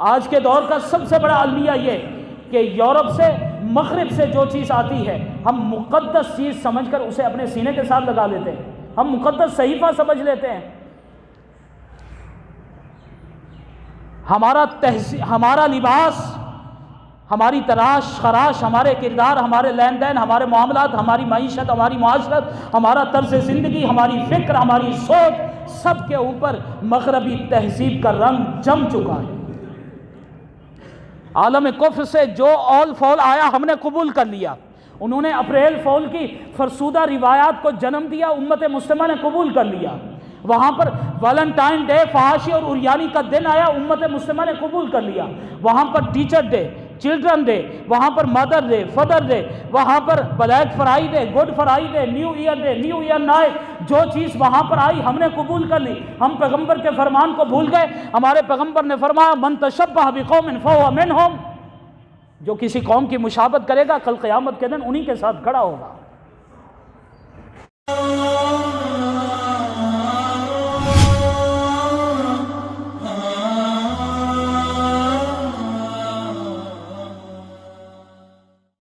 آج کے دور کا سب سے بڑا المیہ یہ کہ یورپ سے مغرب سے جو چیز آتی ہے ہم مقدس چیز سمجھ کر اسے اپنے سینے کے ساتھ لگا لیتے ہیں، ہم مقدس صحیفہ سمجھ لیتے ہیں۔ ہمارا لباس، ہماری تراش خراش، ہمارے کردار، ہمارے لین دین، ہمارے معاملات، ہماری معیشت، ہماری معاشرت، ہمارا طرز زندگی، ہماری فکر، ہماری سوچ، سب کے اوپر مغربی تہذیب کا رنگ جم چکا ہے۔ عالم کفر سے جو اول فول آیا ہم نے قبول کر لیا، انہوں نے اپریل فول کی فرسودہ روایات کو جنم دیا، امت مسلمہ نے قبول کر لیا۔ وہاں پر ویلنٹائن ڈے، فحاشی اور عریانی کا دن آیا، امت مسلمہ نے قبول کر لیا۔ وہاں پر ٹیچر ڈے، چلڈرن ڈے، وہاں پر مدر ڈے، فادر ڈے، وہاں پر Black Friday, Good Friday, New Year night, جو چیز وہاں پر آئی ہم نے قبول کر لی۔ ہم پیغمبر کے فرمان کو بھول گئے۔ ہمارے پیغمبر نے فرمایا من تشبہ بقوم فہو منہم، جو کسی قوم کی مشابہت کرے گا کل قیامت کے دن انہی کے ساتھ کھڑا ہوگا۔